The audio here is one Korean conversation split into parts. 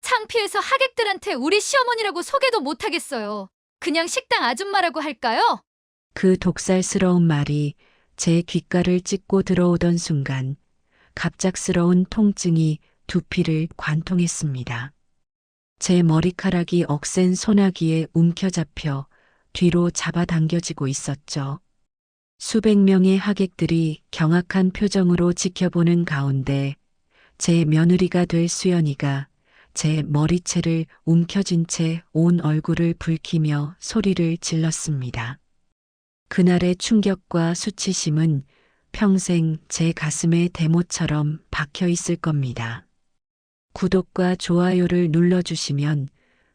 창피해서 하객들한테 우리 시어머니라고 소개도 못하겠어요. 그냥 식당 아줌마라고 할까요? 그 독살스러운 말이 제 귓가를 찢고 들어오던 순간 갑작스러운 통증이 두피를 관통했습니다. 제 머리카락이 억센 소나기에 움켜잡혀 뒤로 잡아당겨지고 있었죠. 수백 명의 하객들이 경악한 표정으로 지켜보는 가운데 제 며느리가 될 수연이가 제 머리채를 움켜쥔 채 온 얼굴을 붉히며 소리를 질렀습니다. 그날의 충격과 수치심은 평생 제 가슴에 대못처럼 박혀 있을 겁니다. 구독과 좋아요를 눌러주시면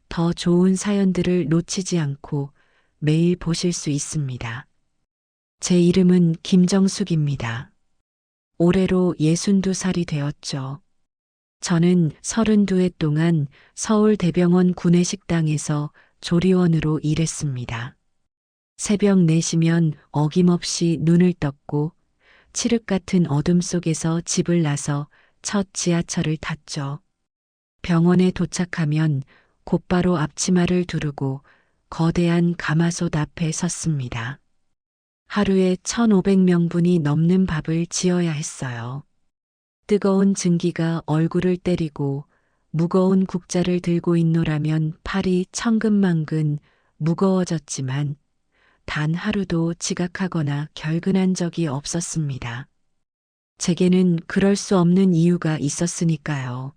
더 좋은 사연들을 놓치지 않고 매일 보실 수 있습니다. 제 이름은 김정숙입니다. 올해로 62살이 되었죠. 저는 32해 동안 서울대병원 구내식당에서 조리원으로 일했습니다. 새벽 4시면 어김없이 눈을 떴고 칠흑 같은 어둠 속에서 집을 나서 첫 지하철을 탔죠. 병원에 도착하면 곧바로 앞치마를 두르고 거대한 가마솥 앞에 섰습니다. 하루에 1,500명분이 넘는 밥을 지어야 했어요. 뜨거운 증기가 얼굴을 때리고 무거운 국자를 들고 있노라면 팔이 천근만근 무거워졌지만 단 하루도 지각하거나 결근한 적이 없었습니다. 제게는 그럴 수 없는 이유가 있었으니까요.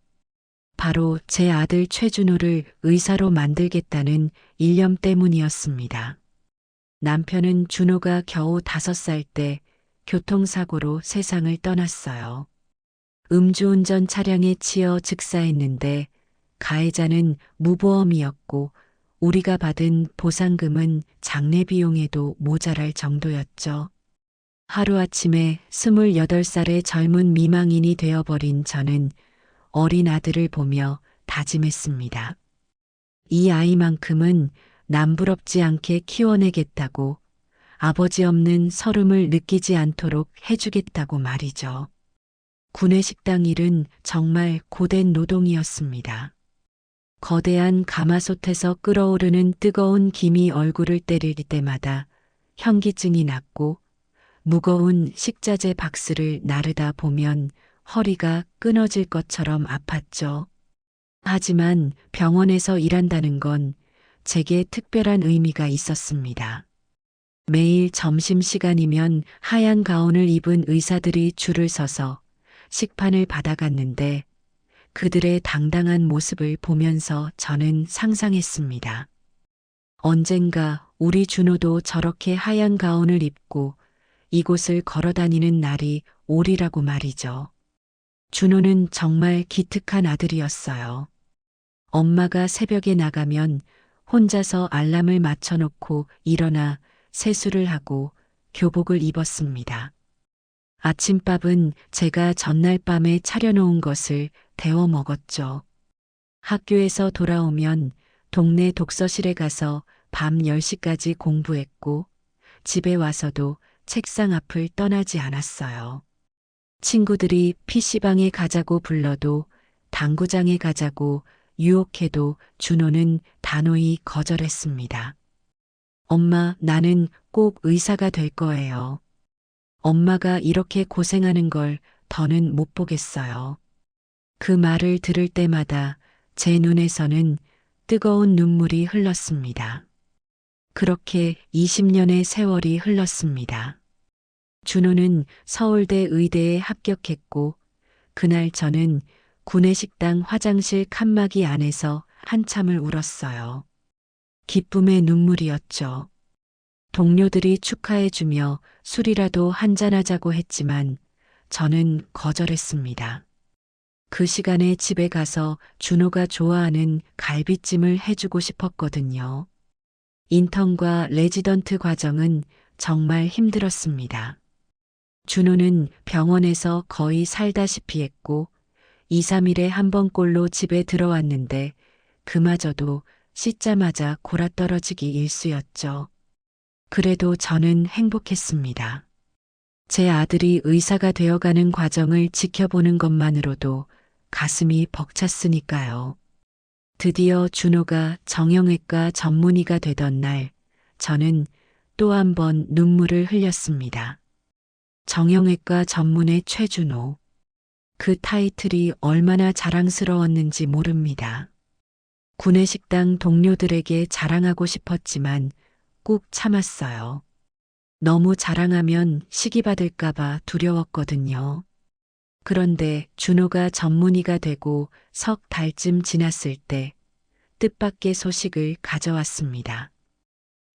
바로 제 아들 최준호를 의사로 만들겠다는 일념 때문이었습니다. 남편은 준호가 겨우 5살 때 교통사고로 세상을 떠났어요. 음주운전 차량에 치여 즉사했는데 가해자는 무보험이었고 우리가 받은 보상금은 장례 비용에도 모자랄 정도였죠. 하루아침에 28살의 젊은 미망인이 되어버린 저는 어린 아들을 보며 다짐했습니다. 이 아이만큼은 남부럽지 않게 키워내겠다고, 아버지 없는 서름을 느끼지 않도록 해주겠다고 말이죠. 구내식당 일은 정말 고된 노동이었습니다. 거대한 가마솥에서 끓어오르는 뜨거운 김이 얼굴을 때릴 때마다 현기증이 났고 무거운 식자재 박스를 나르다 보면 허리가 끊어질 것처럼 아팠죠. 하지만 병원에서 일한다는 건 제게 특별한 의미가 있었습니다. 매일 점심시간이면 하얀 가운을 입은 의사들이 줄을 서서 식판을 받아갔는데 그들의 당당한 모습을 보면서 저는 상상했습니다. 언젠가 우리 준호도 저렇게 하얀 가운을 입고 이곳을 걸어다니는 날이 오리라고 말이죠. 준호는 정말 기특한 아들이었어요. 엄마가 새벽에 나가면 혼자서 알람을 맞춰놓고 일어나 세수를 하고 교복을 입었습니다. 아침밥은 제가 전날 밤에 차려놓은 것을 데워 먹었죠. 학교에서 돌아오면 동네 독서실에 가서 밤 10시까지 공부했고 집에 와서도 책상 앞을 떠나지 않았어요. 친구들이 PC방에 가자고 불러도 당구장에 가자고 유혹해도 준호는 단호히 거절했습니다. 엄마, 나는 꼭 의사가 될 거예요. 엄마가 이렇게 고생하는 걸 더는 못 보겠어요. 그 말을 들을 때마다 제 눈에서는 뜨거운 눈물이 흘렀습니다. 그렇게 20년의 세월이 흘렀습니다. 준호는 서울대 의대에 합격했고 그날 저는 구내식당 화장실 칸막이 안에서 한참을 울었어요. 기쁨의 눈물이었죠. 동료들이 축하해주며 술이라도 한잔하자고 했지만 저는 거절했습니다. 그 시간에 집에 가서 준호가 좋아하는 갈비찜을 해주고 싶었거든요. 인턴과 레지던트 과정은 정말 힘들었습니다. 준호는 병원에서 거의 살다시피 했고 2, 3일에 한 번꼴로 집에 들어왔는데 그마저도 씻자마자 골아떨어지기 일쑤였죠. 그래도 저는 행복했습니다. 제 아들이 의사가 되어가는 과정을 지켜보는 것만으로도 가슴이 벅찼으니까요. 드디어 준호가 정형외과 전문의가 되던 날, 저는 또 한 번 눈물을 흘렸습니다. 정형외과 전문의 최준호. 그 타이틀이 얼마나 자랑스러웠는지 모릅니다. 구내식당 동료들에게 자랑하고 싶었지만 꾹 참았어요. 너무 자랑하면 시기받을까봐 두려웠거든요. 그런데 준호가 전문의가 되고 석 달쯤 지났을 때 뜻밖의 소식을 가져왔습니다.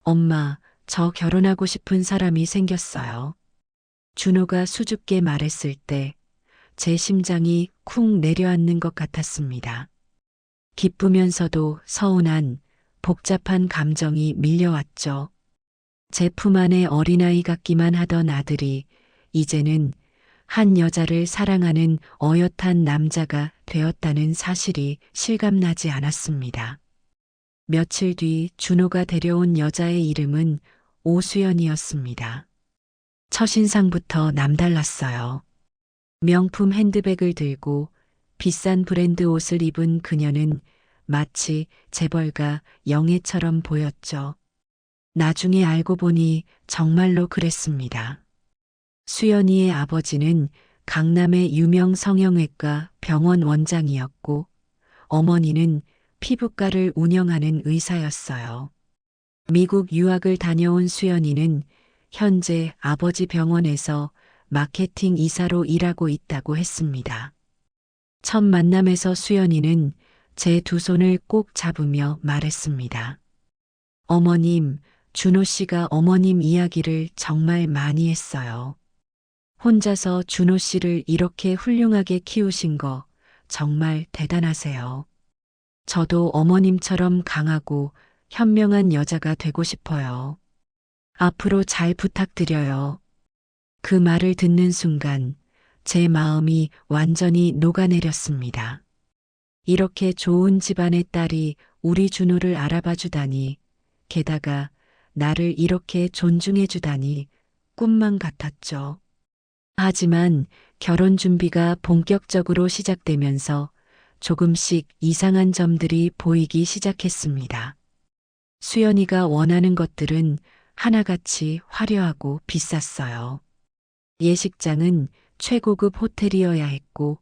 엄마, 저 결혼하고 싶은 사람이 생겼어요. 준호가 수줍게 말했을 때 제 심장이 쿵 내려앉는 것 같았습니다. 기쁘면서도 서운한 복잡한 감정이 밀려왔죠. 제 품 안에 어린아이 같기만 하던 아들이 이제는 한 여자를 사랑하는 어엿한 남자가 되었다는 사실이 실감나지 않았습니다. 며칠 뒤 준호가 데려온 여자의 이름은 오수연이었습니다. 첫인상부터 남달랐어요. 명품 핸드백을 들고 비싼 브랜드 옷을 입은 그녀는 마치 재벌가 영예처럼 보였죠. 나중에 알고 보니 정말로 그랬습니다. 수연이의 아버지는 강남의 유명 성형외과 병원 원장이었고 어머니는 피부과를 운영하는 의사였어요. 미국 유학을 다녀온 수연이는 현재 아버지 병원에서 마케팅 이사로 일하고 있다고 했습니다. 첫 만남에서 수연이는 제 두 손을 꼭 잡으며 말했습니다. 어머님, 준호 씨가 어머님 이야기를 정말 많이 했어요. 혼자서 준호 씨를 이렇게 훌륭하게 키우신 거 정말 대단하세요. 저도 어머님처럼 강하고 현명한 여자가 되고 싶어요. 앞으로 잘 부탁드려요. 그 말을 듣는 순간 제 마음이 완전히 녹아내렸습니다. 이렇게 좋은 집안의 딸이 우리 준호를 알아봐 주다니, 게다가 나를 이렇게 존중해 주다니 꿈만 같았죠. 하지만 결혼 준비가 본격적으로 시작되면서 조금씩 이상한 점들이 보이기 시작했습니다. 수연이가 원하는 것들은 하나같이 화려하고 비쌌어요. 예식장은 최고급 호텔이어야 했고,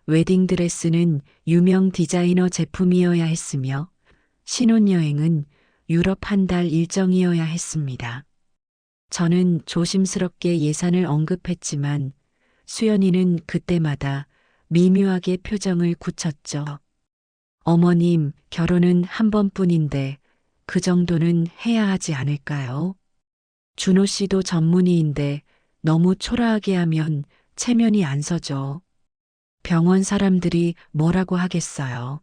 웨딩드레스는 유명 디자이너 제품이어야 했으며, 신혼여행은 유럽 한 달 일정이어야 했습니다. 저는 조심스럽게 예산을 언급했지만, 수연이는 그때마다 미묘하게 표정을 굳혔죠. 어머님, 결혼은 한 번뿐인데, 그 정도는 해야 하지 않을까요? 준호 씨도 전문의인데, 너무 초라하게 하면 체면이 안 서죠. 병원 사람들이 뭐라고 하겠어요.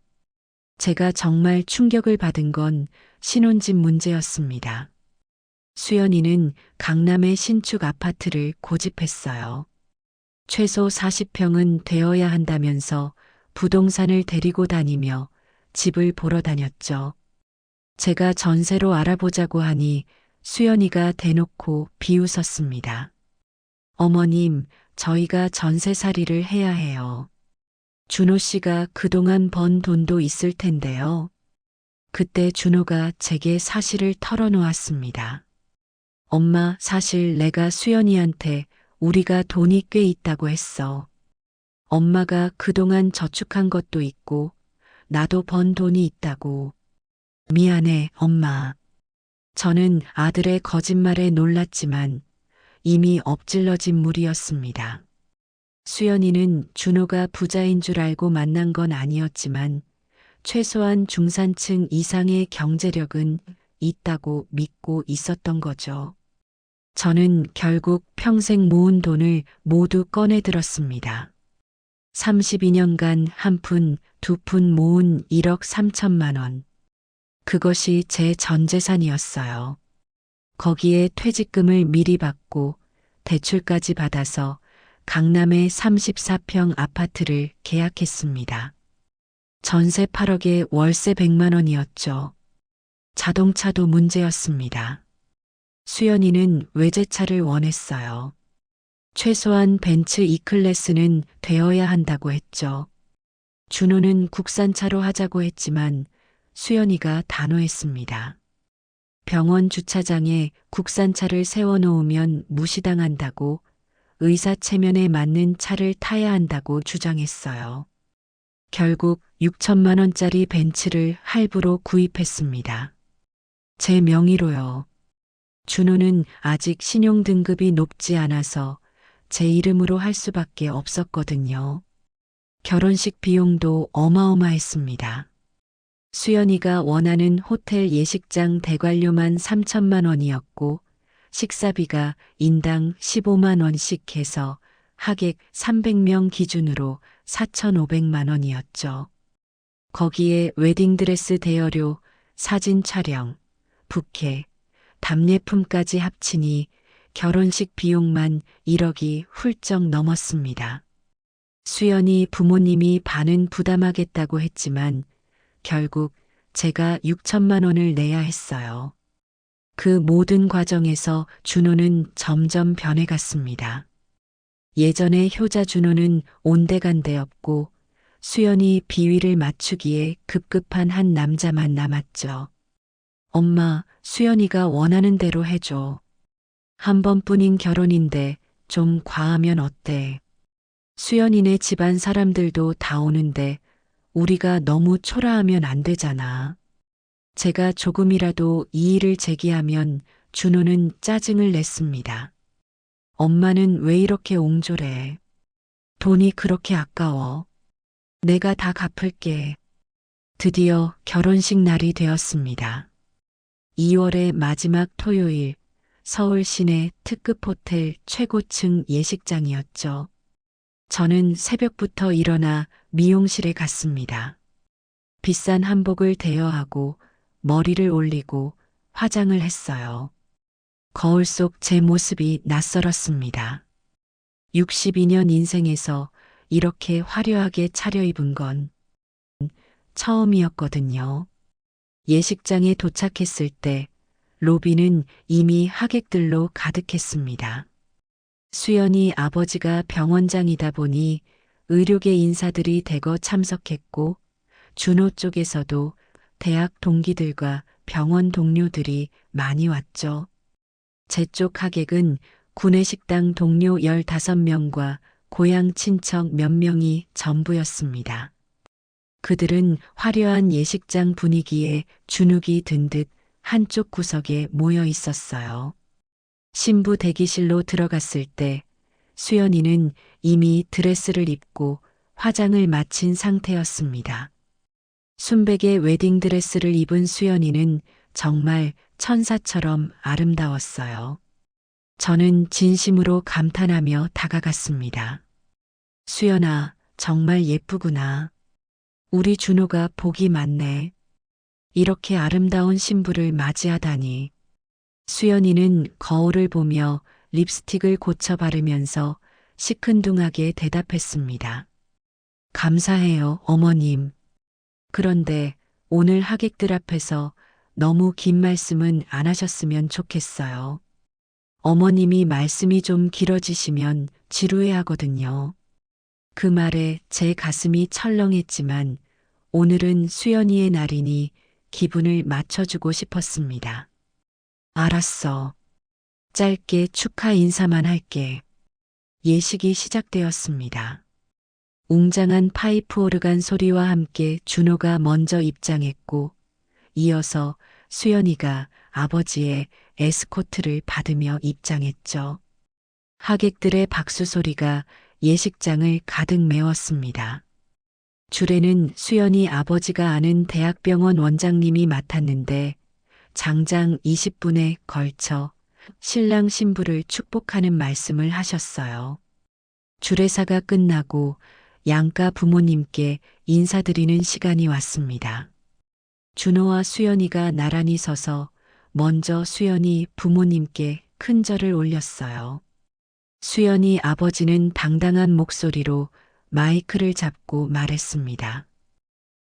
제가 정말 충격을 받은 건 신혼집 문제였습니다. 수연이는 강남의 신축 아파트를 고집했어요. 최소 40평은 되어야 한다면서 부동산을 데리고 다니며 집을 보러 다녔죠. 제가 전세로 알아보자고 하니 수연이가 대놓고 비웃었습니다. 어머님, 저희가 전세살이를 해야 해요. 준호 씨가 그동안 번 돈도 있을 텐데요. 그때 준호가 제게 사실을 털어놓았습니다. 엄마, 사실 내가 수연이한테 우리가 돈이 꽤 있다고 했어. 엄마가 그동안 저축한 것도 있고, 나도 번 돈이 있다고. 미안해, 엄마. 저는 아들의 거짓말에 놀랐지만, 이미 엎질러진 물이었습니다. 수연이는 준호가 부자인 줄 알고 만난 건 아니었지만 최소한 중산층 이상의 경제력은 있다고 믿고 있었던 거죠. 저는 결국 평생 모은 돈을 모두 꺼내 들었습니다. 32년간 한 푼, 두 푼 모은 1억 3천만 원. 그것이 제 전 재산이었어요. 거기에 퇴직금을 미리 받고 대출까지 받아서 강남의 34평 아파트를 계약했습니다. 전세 8억에 월세 100만 원이었죠. 자동차도 문제였습니다. 수연이는 외제차를 원했어요. 최소한 벤츠 E클래스는 되어야 한다고 했죠. 준호는 국산차로 하자고 했지만 수연이가 단호했습니다. 병원 주차장에 국산차를 세워놓으면 무시당한다고, 의사 체면에 맞는 차를 타야 한다고 주장했어요. 결국 6천만 원짜리 벤츠를 할부로 구입했습니다. 제 명의로요. 준호는 아직 신용 등급이 높지 않아서 제 이름으로 할 수밖에 없었거든요. 결혼식 비용도 어마어마했습니다. 수연이가 원하는 호텔 예식장 대관료만 3천만 원이었고, 식사비가 인당 15만 원씩 해서 하객 300명 기준으로 4,500만 원이었죠. 거기에 웨딩드레스 대여료, 사진 촬영, 부케, 답례품까지 합치니 결혼식 비용만 1억이 훌쩍 넘었습니다. 수연이 부모님이 반은 부담하겠다고 했지만 결국 제가 6천만 원을 내야 했어요. 그 모든 과정에서 준호는 점점 변해갔습니다. 예전에 효자 준호는 온데간데 없고 수연이 비위를 맞추기에 급급한 한 남자만 남았죠. 엄마, 수연이가 원하는 대로 해줘. 한 번뿐인 결혼인데 좀 과하면 어때? 수연이네 집안 사람들도 다 오는데 우리가 너무 초라하면 안 되잖아. 제가 조금이라도 이의를 제기하면 준호는 짜증을 냈습니다. 엄마는 왜 이렇게 옹졸해? 돈이 그렇게 아까워. 내가 다 갚을게. 드디어 결혼식 날이 되었습니다. 2월의 마지막 토요일, 서울 시내 특급 호텔 최고층 예식장이었죠. 저는 새벽부터 일어나 미용실에 갔습니다. 비싼 한복을 대여하고 머리를 올리고 화장을 했어요. 거울 속 제 모습이 낯설었습니다. 62년 인생에서 이렇게 화려하게 차려입은 건 처음이었거든요. 예식장에 도착했을 때 로비는 이미 하객들로 가득했습니다. 수연이 아버지가 병원장이다 보니 의료계 인사들이 대거 참석했고 준호 쪽에서도 대학 동기들과 병원 동료들이 많이 왔죠. 제 쪽 하객은 구내식당 동료 15명과 고향 친척 몇 명이 전부였습니다. 그들은 화려한 예식장 분위기에 주눅이 든 듯 한쪽 구석에 모여 있었어요. 신부 대기실로 들어갔을 때 수연이는 이미 드레스를 입고 화장을 마친 상태였습니다. 순백의 웨딩드레스를 입은 수연이는 정말 천사처럼 아름다웠어요. 저는 진심으로 감탄하며 다가갔습니다. 수연아, 정말 예쁘구나. 우리 준호가 복이 많네. 이렇게 아름다운 신부를 맞이하다니. 수연이는 거울을 보며 립스틱을 고쳐 바르면서 시큰둥하게 대답했습니다. 감사해요, 어머님. 그런데 오늘 하객들 앞에서 너무 긴 말씀은 안 하셨으면 좋겠어요. 어머님이 말씀이 좀 길어지시면 지루해 하거든요. 그 말에 제 가슴이 철렁했지만 오늘은 수연이의 날이니 기분을 맞춰주고 싶었습니다. 알았어. 짧게 축하 인사만 할게. 예식이 시작되었습니다. 웅장한 파이프 오르간 소리와 함께 준호가 먼저 입장했고 이어서 수연이가 아버지의 에스코트를 받으며 입장했죠. 하객들의 박수 소리가 예식장을 가득 메웠습니다. 줄에는 수연이 아버지가 아는 대학병원 원장님이 맡았는데 장장 20분에 걸쳐 신랑 신부를 축복하는 말씀을 하셨어요. 주례사가 끝나고 양가 부모님께 인사드리는 시간이 왔습니다. 준호와 수연이가 나란히 서서 먼저 수연이 부모님께 큰 절을 올렸어요. 수연이 아버지는 당당한 목소리로 마이크를 잡고 말했습니다.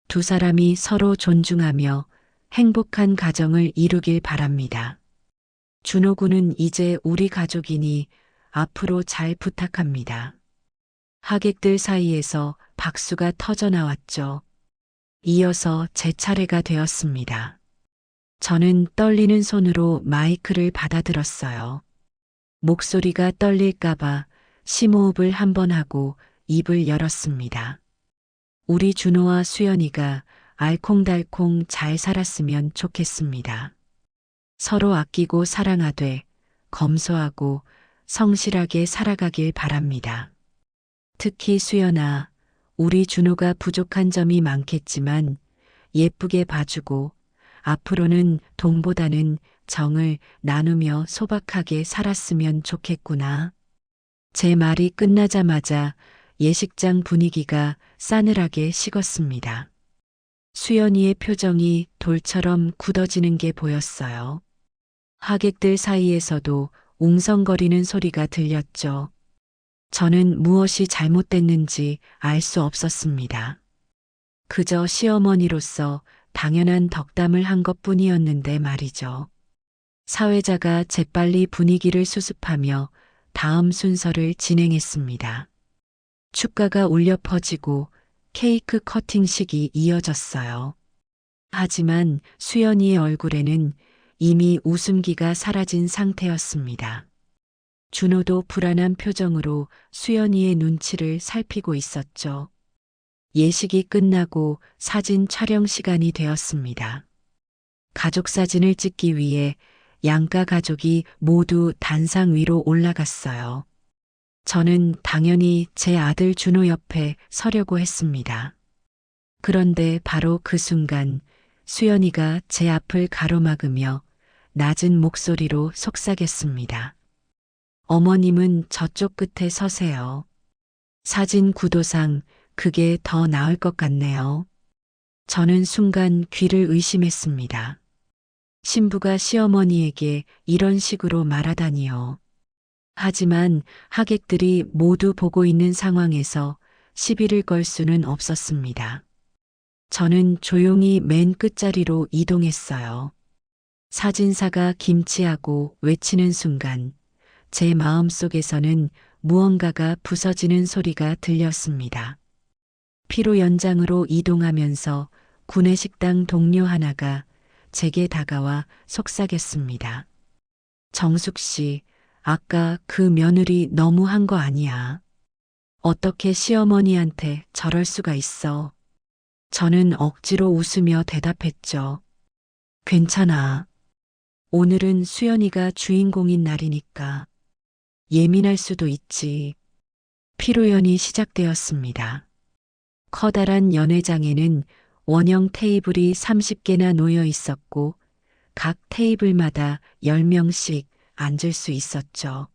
두 사람이 서로 존중하며 행복한 가정을 이루길 바랍니다. 준호 군은 이제 우리 가족이니 앞으로 잘 부탁합니다. 하객들 사이에서 박수가 터져 나왔죠. 이어서 제 차례가 되었습니다. 저는 떨리는 손으로 마이크를 받아들었어요. 목소리가 떨릴까봐 심호흡을 한 번 하고 입을 열었습니다. 우리 준호와 수연이가 알콩달콩 잘 살았으면 좋겠습니다. 서로 아끼고 사랑하되 검소하고 성실하게 살아가길 바랍니다. 특히 수연아, 우리 준호가 부족한 점이 많겠지만 예쁘게 봐주고 앞으로는 돈보다는 정을 나누며 소박하게 살았으면 좋겠구나. 제 말이 끝나자마자 예식장 분위기가 싸늘하게 식었습니다. 수연이의 표정이 돌처럼 굳어지는 게 보였어요. 하객들 사이에서도 웅성거리는 소리가 들렸죠. 저는 무엇이 잘못됐는지 알 수 없었습니다. 그저 시어머니로서 당연한 덕담을 한 것뿐이었는데 말이죠. 사회자가 재빨리 분위기를 수습하며 다음 순서를 진행했습니다. 축가가 울려 퍼지고 케이크 커팅식이 이어졌어요. 하지만 수연이의 얼굴에는 이미 웃음기가 사라진 상태였습니다. 준호도 불안한 표정으로 수연이의 눈치를 살피고 있었죠. 예식이 끝나고 사진 촬영 시간이 되었습니다. 가족 사진을 찍기 위해 양가 가족이 모두 단상 위로 올라갔어요. 저는 당연히 제 아들 준호 옆에 서려고 했습니다. 그런데 바로 그 순간 수연이가 제 앞을 가로막으며 낮은 목소리로 속삭였습니다. 어머님은 저쪽 끝에 서세요. 사진 구도상 그게 더 나을 것 같네요. 저는 순간 귀를 의심했습니다. 신부가 시어머니에게 이런 식으로 말하다니요. 하지만 하객들이 모두 보고 있는 상황에서 시비를 걸 수는 없었습니다. 저는 조용히 맨 끝자리로 이동했어요. 사진사가 김치하고 외치는 순간 제 마음속에서는 무언가가 부서지는 소리가 들렸습니다. 피로 연장으로 이동하면서 구내식당 동료 하나가 제게 다가와 속삭였습니다. 정숙 씨, 아까 그 며느리 너무한 거 아니야. 어떻게 시어머니한테 저럴 수가 있어. 저는 억지로 웃으며 대답했죠. 괜찮아. 오늘은 수연이가 주인공인 날이니까. 예민할 수도 있지. 피로연이 시작되었습니다. 커다란 연회장에는 원형 테이블이 30개나 놓여 있었고 각 테이블마다 10명씩 앉을 수 있었죠.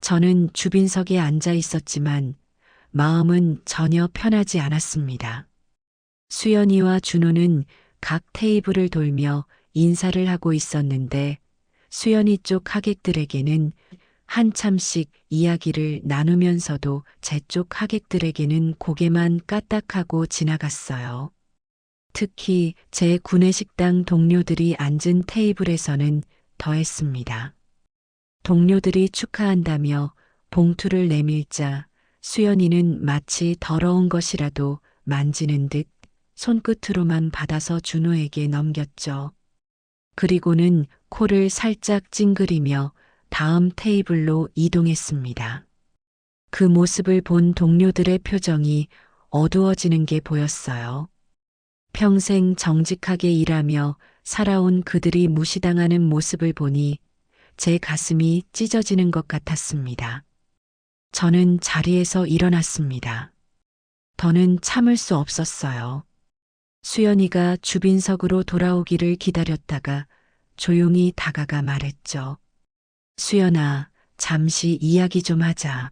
저는 주빈석에 앉아 있었지만 마음은 전혀 편하지 않았습니다. 수연이와 준호는 각 테이블을 돌며 인사를 하고 있었는데 수연이 쪽 하객들에게는 한참씩 이야기를 나누면서도 제 쪽 하객들에게는 고개만 까딱하고 지나갔어요. 특히 제 구내식당 동료들이 앉은 테이블에서는 더했습니다. 동료들이 축하한다며 봉투를 내밀자 수연이는 마치 더러운 것이라도 만지는 듯 손끝으로만 받아서 준호에게 넘겼죠. 그리고는 코를 살짝 찡그리며 다음 테이블로 이동했습니다. 그 모습을 본 동료들의 표정이 어두워지는 게 보였어요. 평생 정직하게 일하며 살아온 그들이 무시당하는 모습을 보니 제 가슴이 찢어지는 것 같았습니다. 저는 자리에서 일어났습니다. 더는 참을 수 없었어요. 수연이가 주빈석으로 돌아오기를 기다렸다가 조용히 다가가 말했죠. 수연아, 잠시 이야기 좀 하자.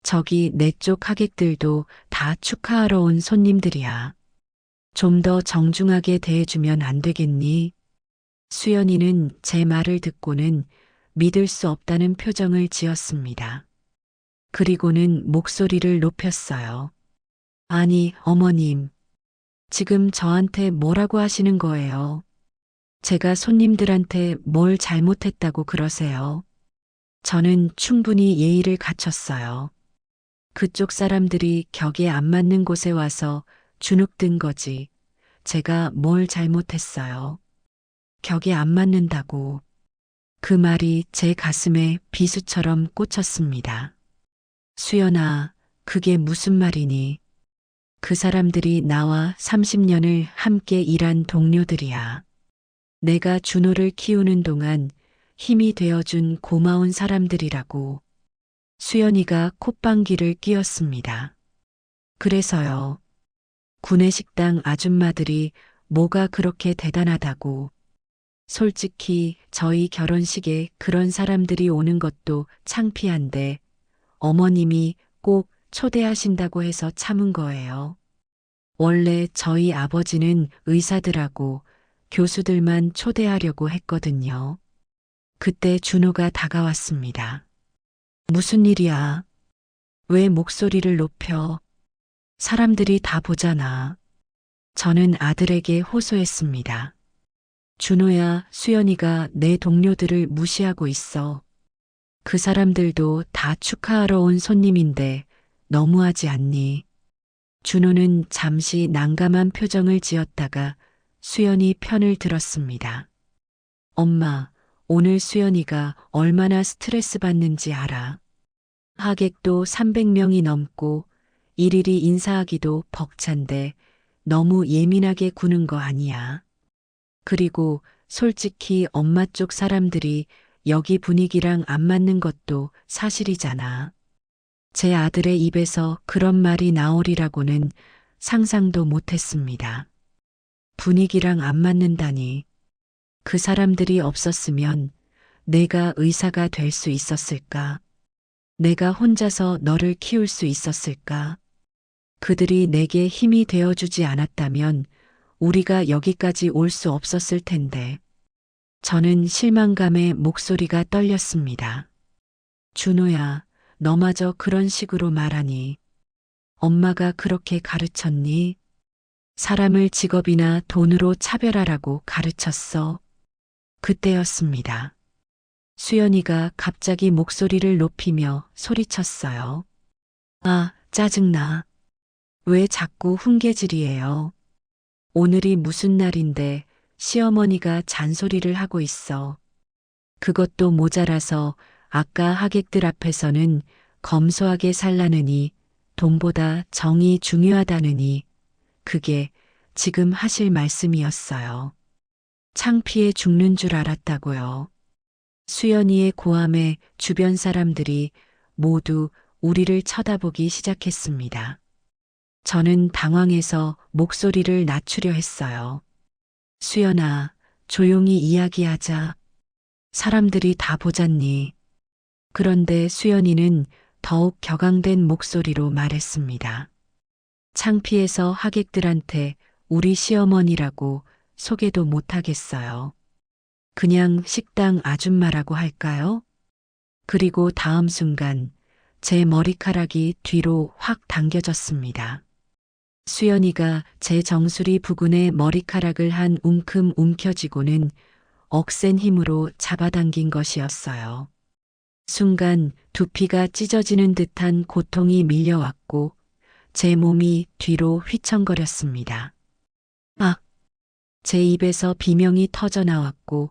저기 내 쪽 하객들도 다 축하하러 온 손님들이야. 좀 더 정중하게 대해주면 안 되겠니? 수연이는 제 말을 듣고는 믿을 수 없다는 표정을 지었습니다. 그리고는 목소리를 높였어요. 아니, 어머님. 지금 저한테 뭐라고 하시는 거예요? 제가 손님들한테 뭘 잘못했다고 그러세요? 저는 충분히 예의를 갖췄어요. 그쪽 사람들이 격에 안 맞는 곳에 와서 주눅든 거지. 제가 뭘 잘못했어요. 격이 안 맞는다고. 그 말이 제 가슴에 비수처럼 꽂혔습니다. 수연아, 그게 무슨 말이니? 그 사람들이 나와 30년을 함께 일한 동료들이야. 내가 준호를 키우는 동안 힘이 되어준 고마운 사람들이라고. 수연이가 콧방귀를 뀌었습니다. 그래서요. 구내식당 아줌마들이 뭐가 그렇게 대단하다고. 솔직히 저희 결혼식에 그런 사람들이 오는 것도 창피한데 어머님이 꼭 초대하신다고 해서 참은 거예요. 원래 저희 아버지는 의사들하고 교수들만 초대하려고 했거든요. 그때 준호가 다가왔습니다. 무슨 일이야? 왜 목소리를 높여? 사람들이 다 보잖아. 저는 아들에게 호소했습니다. 준호야, 수연이가 내 동료들을 무시하고 있어. 그 사람들도 다 축하하러 온 손님인데 너무하지 않니? 준호는 잠시 난감한 표정을 지었다가 수연이 편을 들었습니다. 엄마, 오늘 수연이가 얼마나 스트레스 받는지 알아? 하객도 300명이 넘고 일일이 인사하기도 벅찬데 너무 예민하게 구는 거 아니야. 그리고 솔직히 엄마 쪽 사람들이 여기 분위기랑 안 맞는 것도 사실이잖아. 제 아들의 입에서 그런 말이 나오리라고는 상상도 못했습니다. 분위기랑 안 맞는다니. 그 사람들이 없었으면 내가 의사가 될 수 있었을까? 내가 혼자서 너를 키울 수 있었을까? 그들이 내게 힘이 되어주지 않았다면 우리가 여기까지 올 수 없었을 텐데. 저는 실망감에 목소리가 떨렸습니다. 준호야, 너마저 그런 식으로 말하니. 엄마가 그렇게 가르쳤니? 사람을 직업이나 돈으로 차별하라고 가르쳤어. 그때였습니다. 수연이가 갑자기 목소리를 높이며 소리쳤어요. 아, 짜증나. 왜 자꾸 훈계질이에요? 오늘이 무슨 날인데 시어머니가 잔소리를 하고 있어. 그것도 모자라서 아까 하객들 앞에서는 검소하게 살라느니 돈보다 정이 중요하다느니 그게 지금 하실 말씀이었어요. 창피해 죽는 줄 알았다고요. 수연이의 고함에 주변 사람들이 모두 우리를 쳐다보기 시작했습니다. 저는 당황해서 목소리를 낮추려 했어요. 수연아, 조용히 이야기하자. 사람들이 다 보잖니. 그런데 수연이는 더욱 격앙된 목소리로 말했습니다. 창피해서 하객들한테 우리 시어머니라고 소개도 못하겠어요. 그냥 식당 아줌마라고 할까요? 그리고 다음 순간 제 머리카락이 뒤로 확 당겨졌습니다. 수연이가 제 정수리 부근에 머리카락을 한 움큼 움켜쥐고는 억센 힘으로 잡아당긴 것이었어요. 순간 두피가 찢어지는 듯한 고통이 밀려왔고 제 몸이 뒤로 휘청거렸습니다. 아! 제 입에서 비명이 터져 나왔고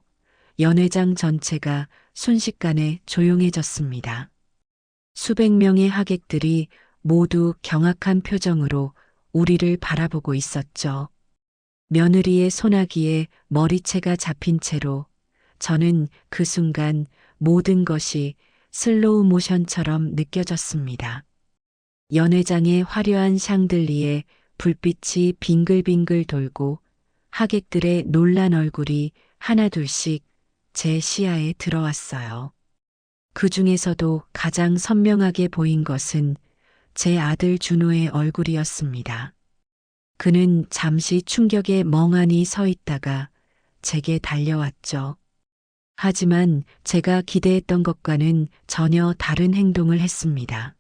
연회장 전체가 순식간에 조용해졌습니다. 수백 명의 하객들이 모두 경악한 표정으로 우리를 바라보고 있었죠. 며느리의 소나기에 머리채가 잡힌 채로 저는 그 순간 모든 것이 슬로우 모션처럼 느껴졌습니다. 연회장의 화려한 샹들리에 불빛이 빙글빙글 돌고 하객들의 놀란 얼굴이 하나둘씩 제 시야에 들어왔어요. 그 중에서도 가장 선명하게 보인 것은 제 아들 준호의 얼굴이었습니다. 그는 잠시 충격에 멍하니 서 있다가 제게 달려왔죠. 하지만 제가 기대했던 것과는 전혀 다른 행동을 했습니다.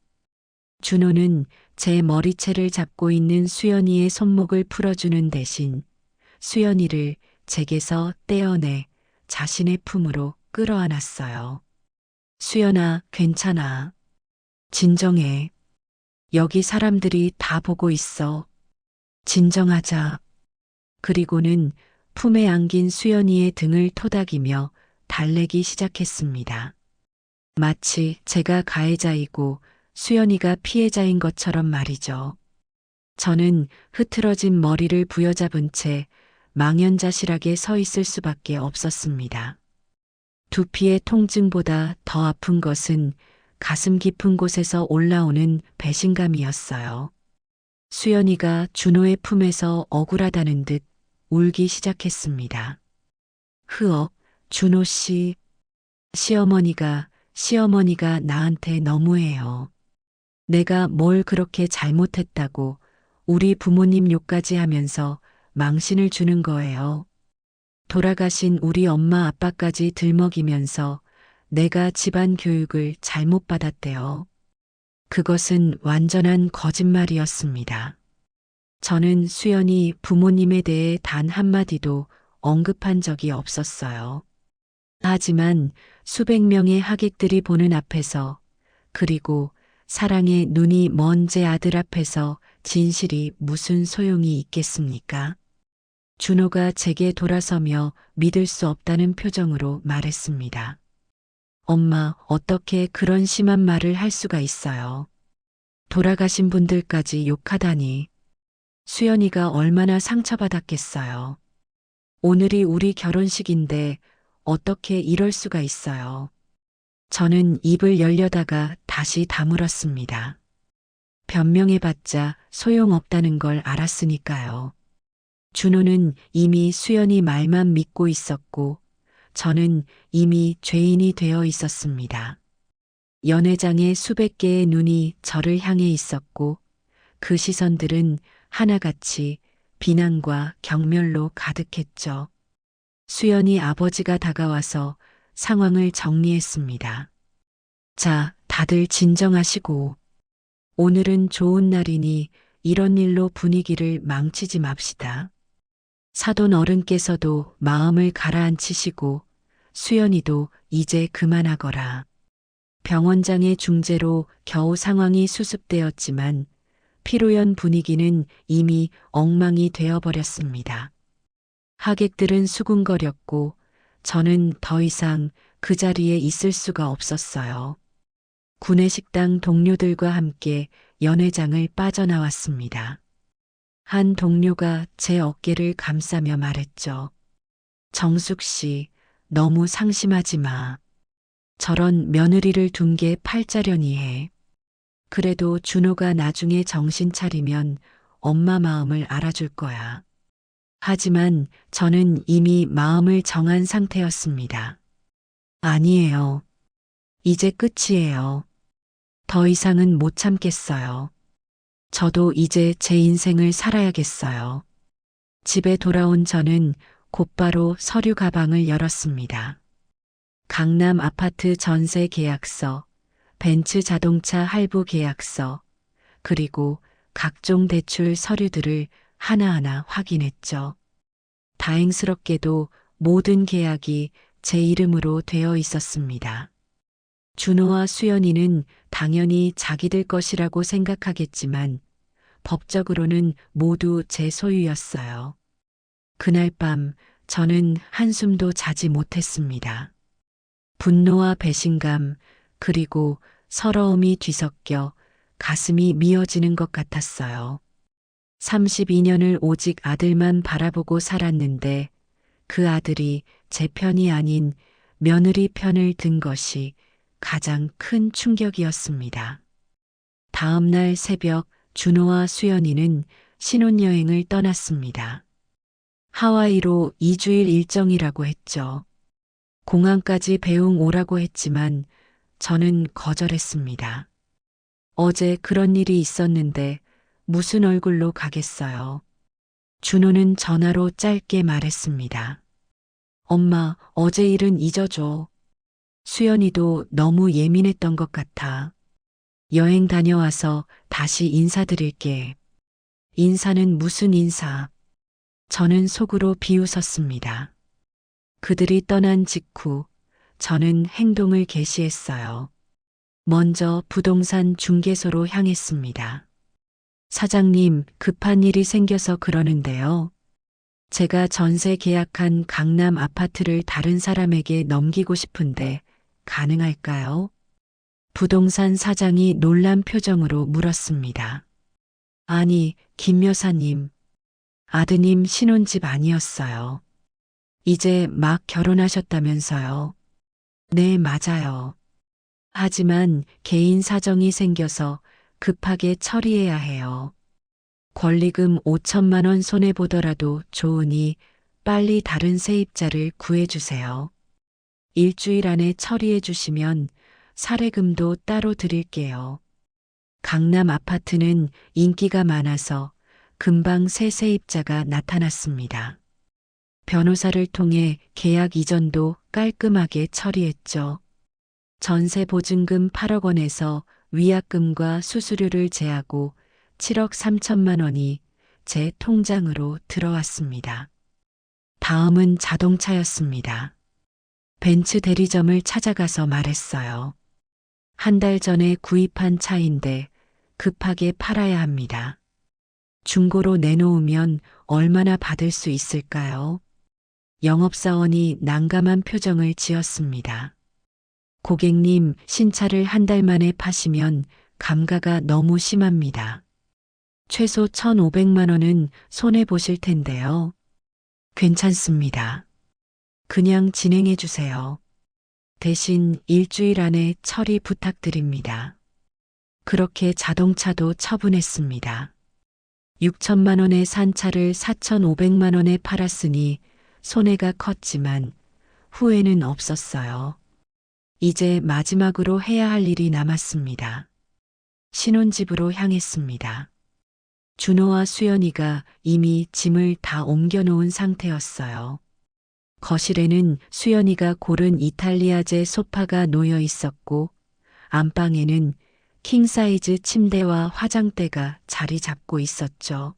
준호는 제 머리채를 잡고 있는 수연이의 손목을 풀어주는 대신 수연이를 제게서 떼어내 자신의 품으로 끌어안았어요. 수연아, 괜찮아. 진정해. 여기 사람들이 다 보고 있어. 진정하자. 그리고는 품에 안긴 수연이의 등을 토닥이며 달래기 시작했습니다. 마치 제가 가해자이고 수연이가 피해자인 것처럼 말이죠. 저는 흐트러진 머리를 부여잡은 채 망연자실하게 서 있을 수밖에 없었습니다. 두피의 통증보다 더 아픈 것은 가슴 깊은 곳에서 올라오는 배신감이었어요. 수연이가 준호의 품에서 억울하다는 듯 울기 시작했습니다. 흐억, 준호 씨, 시어머니가 나한테 너무해요. 내가 뭘 그렇게 잘못했다고 우리 부모님 욕까지 하면서 망신을 주는 거예요. 돌아가신 우리 엄마 아빠까지 들먹이면서 내가 집안 교육을 잘못 받았대요. 그것은 완전한 거짓말이었습니다. 저는 수연이 부모님에 대해 단 한마디도 언급한 적이 없었어요. 하지만 수백 명의 하객들이 보는 앞에서, 그리고 사랑의 눈이 먼 제 아들 앞에서 진실이 무슨 소용이 있겠습니까? 준호가 제게 돌아서며 믿을 수 없다는 표정으로 말했습니다. 엄마, 어떻게 그런 심한 말을 할 수가 있어요? 돌아가신 분들까지 욕하다니. 수연이가 얼마나 상처받았겠어요. 오늘이 우리 결혼식인데 어떻게 이럴 수가 있어요. 저는 입을 열려다가 다시 다물었습니다. 변명해봤자 소용없다는 걸 알았으니까요. 준호는 이미 수연이 말만 믿고 있었고 저는 이미 죄인이 되어 있었습니다. 연회장에 수백 개의 눈이 저를 향해 있었고 그 시선들은 하나같이 비난과 경멸로 가득했죠. 수연이 아버지가 다가와서 상황을 정리했습니다. 자, 다들 진정하시고 오늘은 좋은 날이니 이런 일로 분위기를 망치지 맙시다. 사돈 어른께서도 마음을 가라앉히시고 수연이도 이제 그만하거라. 병원장의 중재로 겨우 상황이 수습되었지만 피로연 분위기는 이미 엉망이 되어버렸습니다. 하객들은 수군거렸고 저는 더 이상 그 자리에 있을 수가 없었어요. 구내식당 동료들과 함께 연회장을 빠져나왔습니다. 한 동료가 제 어깨를 감싸며 말했죠. 정숙 씨, 너무 상심하지 마. 저런 며느리를 둔 게 팔자련이 해. 그래도 준호가 나중에 정신 차리면 엄마 마음을 알아줄 거야. 하지만 저는 이미 마음을 정한 상태였습니다. 아니에요. 이제 끝이에요. 더 이상은 못 참겠어요. 저도 이제 제 인생을 살아야겠어요. 집에 돌아온 저는 곧바로 서류 가방을 열었습니다. 강남 아파트 전세 계약서, 벤츠 자동차 할부 계약서, 그리고 각종 대출 서류들을 하나하나 확인했죠. 다행스럽게도 모든 계약이 제 이름으로 되어 있었습니다. 준호와 수연이는 당연히 자기들 것이라고 생각하겠지만 법적으로는 모두 제 소유였어요. 그날 밤 저는 한숨도 자지 못했습니다. 분노와 배신감 그리고 서러움이 뒤섞여 가슴이 미어지는 것 같았어요. 32년을 오직 아들만 바라보고 살았는데 그 아들이 제 편이 아닌 며느리 편을 든 것이 가장 큰 충격이었습니다. 다음 날 새벽 준호와 수연이는 신혼여행을 떠났습니다. 하와이로 2주일 일정이라고 했죠. 공항까지 배웅 오라고 했지만 저는 거절했습니다. 어제 그런 일이 있었는데 무슨 얼굴로 가겠어요. 준호는 전화로 짧게 말했습니다. 엄마, 어제 일은 잊어줘. 수연이도 너무 예민했던 것 같아. 여행 다녀와서 다시 인사드릴게. 인사는 무슨 인사? 저는 속으로 비웃었습니다. 그들이 떠난 직후 저는 행동을 개시했어요. 먼저 부동산 중개소로 향했습니다. 사장님, 급한 일이 생겨서 그러는데요. 제가 전세 계약한 강남 아파트를 다른 사람에게 넘기고 싶은데 가능할까요? 부동산 사장이 놀란 표정으로 물었습니다. 아니, 김 여사님. 아드님 신혼집 아니었어요. 이제 막 결혼하셨다면서요. 네, 맞아요. 하지만 개인 사정이 생겨서 급하게 처리해야 해요. 권리금 5천만 원 손해보더라도 좋으니 빨리 다른 세입자를 구해주세요. 일주일 안에 처리해 주시면 사례금도 따로 드릴게요. 강남 아파트는 인기가 많아서 금방 새 세입자가 나타났습니다. 변호사를 통해 계약 이전도 깔끔하게 처리했죠. 전세 보증금 8억 원에서 위약금과 수수료를 제하고 7억 3천만 원이 제 통장으로 들어왔습니다. 다음은 자동차였습니다. 벤츠 대리점을 찾아가서 말했어요. 한 달 전에 구입한 차인데 급하게 팔아야 합니다. 중고로 내놓으면 얼마나 받을 수 있을까요? 영업사원이 난감한 표정을 지었습니다. 고객님, 신차를 한 달 만에 파시면 감가가 너무 심합니다. 최소 1,500만 원은 손해보실 텐데요. 괜찮습니다. 그냥 진행해 주세요. 대신 일주일 안에 처리 부탁드립니다. 그렇게 자동차도 처분했습니다. 6천만 원에 산 차를 4,500만 원에 팔았으니 손해가 컸지만 후회는 없었어요. 이제 마지막으로 해야 할 일이 남았습니다. 신혼집으로 향했습니다. 준호와 수연이가 이미 짐을 다 옮겨놓은 상태였어요. 거실에는 수연이가 고른 이탈리아제 소파가 놓여 있었고 안방에는 킹사이즈 침대와 화장대가 자리 잡고 있었죠.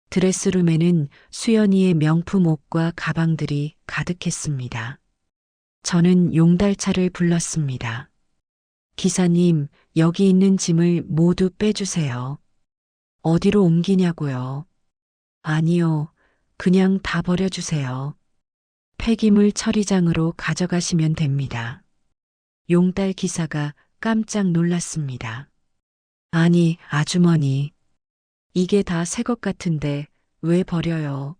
드레스룸에는 수연이의 명품 옷과 가방들이 가득했습니다. 저는 용달차를 불렀습니다. 기사님, 여기 있는 짐을 모두 빼주세요. 어디로 옮기냐고요? 아니요, 그냥 다 버려주세요. 폐기물 처리장으로 가져가시면 됩니다. 용달 기사가 깜짝 놀랐습니다. 아니, 아주머니. 이게 다 새 것 같은데 왜 버려요?